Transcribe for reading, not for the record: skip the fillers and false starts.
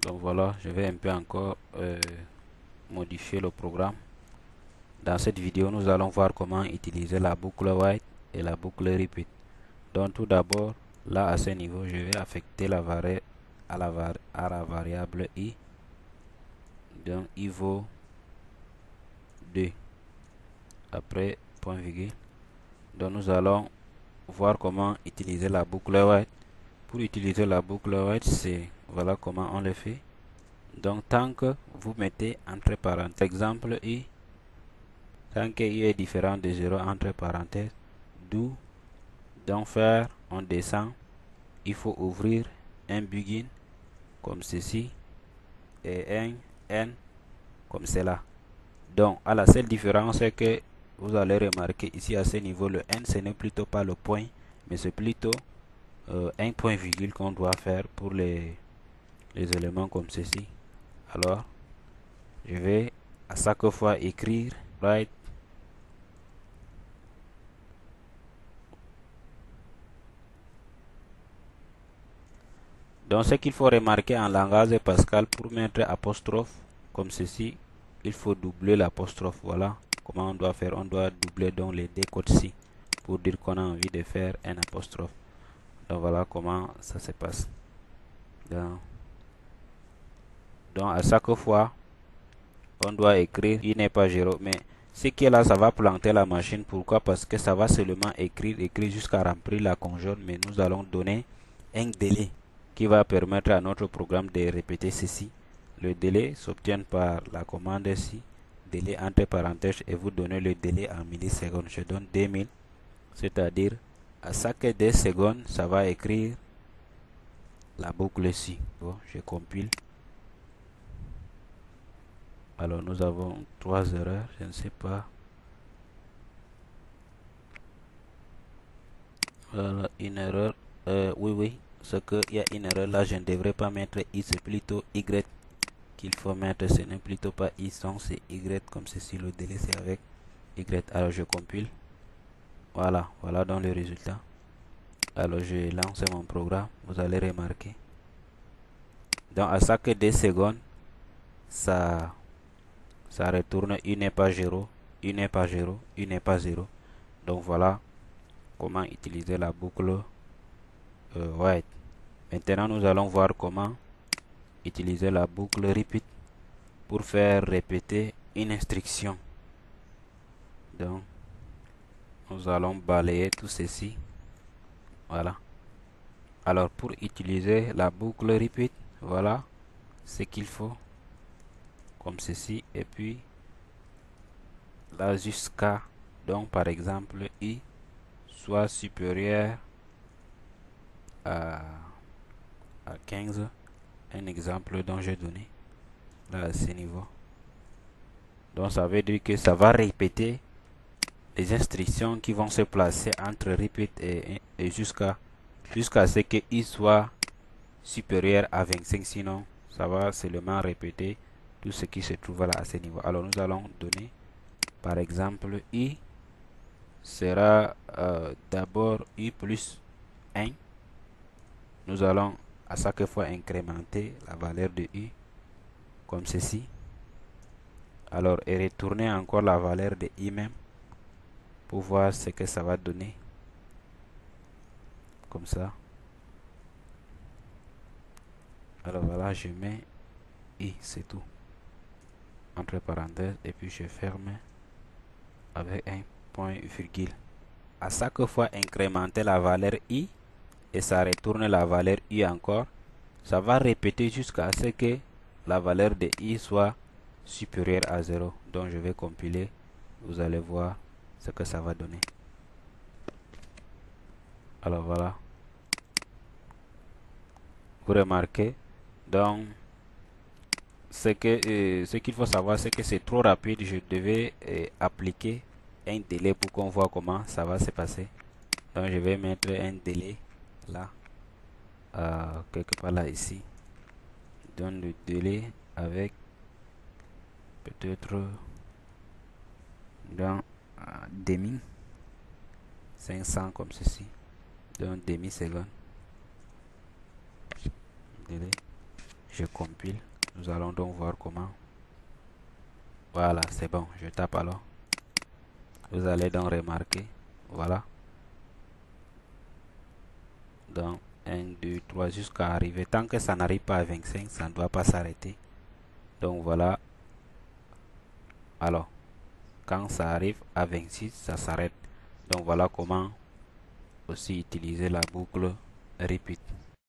Donc voilà, je vais un peu encore modifier le programme. Dans cette vidéo, nous allons voir comment utiliser la boucle while et la boucle repeat. Donc tout d'abord, là à ce niveau, je vais affecter la variable à la variable i. Donc i vaut 2. Après point virgule. Donc nous allons voir comment utiliser la boucle while. Pour utiliser la boucle while, c'est voilà comment on le fait. Donc tant que vous mettez entre parenthèses, exemple i, tant que i est différent de 0 entre parenthèses, d'où donc faire, on descend, il faut ouvrir un begin comme ceci et un n comme cela. Donc à la seule différence c'est que vous allez remarquer ici à ce niveau le n ce n'est plutôt pas le point mais c'est plutôt un point virgule qu'on doit faire pour les éléments comme ceci. Alors je vais à chaque fois écrire right. Donc ce qu'il faut remarquer en langage Pascal, pour mettre apostrophe comme ceci, il faut doubler l'apostrophe. Voilà comment on doit faire. On doit doubler donc les deux côtés-ci pour dire qu'on a envie de faire un apostrophe. Donc voilà comment ça se passe. Donc à chaque fois, on doit écrire il n'est pas 0. Mais ce qui est là, ça va planter la machine. Pourquoi? Parce que ça va seulement écrire jusqu'à remplir la conjointe. Mais nous allons donner un délai qui va permettre à notre programme de répéter ceci. Le délai s'obtient par la commande ici, délai entre parenthèses, et vous donnez le délai en millisecondes. Je donne 2000, c'est-à-dire à chaque 2 secondes, ça va écrire la boucle ici. Bon, je compile. Alors nous avons 3 erreurs, je ne sais pas. Voilà, une erreur. Oui, c'est qu'il y a une erreur là, je ne devrais pas mettre i, c'est plutôt y qu'il faut mettre, ce n'est plutôt pas i, donc c'est y comme ceci, le délai c'est avec y. Alors je compile. Voilà dans le résultat. Alors je lance mon programme, vous allez remarquer. Donc à chaque 2 secondes, ça retourne il n'est pas 0, il n'est pas 0, il n'est pas 0. Donc voilà comment utiliser la boucle while. Maintenant nous allons voir comment utiliser la boucle repeat pour faire répéter une instruction. Donc nous allons balayer tout ceci. Voilà. Alors pour utiliser la boucle repeat, voilà ce qu'il faut. Comme ceci. Et puis là jusqu'à, donc par exemple, i soit supérieur à 15. Un exemple dont j'ai donné là à ce niveau. Donc ça veut dire que ça va répéter les instructions qui vont se placer entre repeat et jusqu'à ce que i soit supérieur à 25. Sinon ça va seulement répéter tout ce qui se trouve là à ce niveau. Alors nous allons donner par exemple i sera d'abord i plus 1. Nous allons à chaque fois incrémenter la valeur de i comme ceci. Alors et retourner encore la valeur de i même pour voir ce que ça va donner. Comme ça. Alors voilà, je mets i, c'est tout. Entre parenthèses et puis je ferme avec un point virgule. À chaque fois incrémenter la valeur i et ça retourne la valeur i encore. Ça va répéter jusqu'à ce que la valeur de i soit supérieure à 0. Donc je vais compiler. Vous allez voir ce que ça va donner. Alors voilà. Vous remarquez. Donc ce qu'il faut savoir, c'est que c'est trop rapide. Je devais appliquer un délai pour qu'on voit comment ça va se passer. Donc je vais mettre un délai là. Quelque part là ici. Donne le délai avec peut-être dans demi 500 comme ceci. Donc demi seconde délai. Je compile. Nous allons donc voir comment. Voilà, c'est bon. Je tape alors. Vous allez donc remarquer. Voilà. Donc 1, 2, 3 jusqu'à arriver. Tant que ça n'arrive pas à 25, ça ne doit pas s'arrêter. Donc voilà. Alors, quand ça arrive à 26, ça s'arrête. Donc voilà comment aussi utiliser la boucle repeat.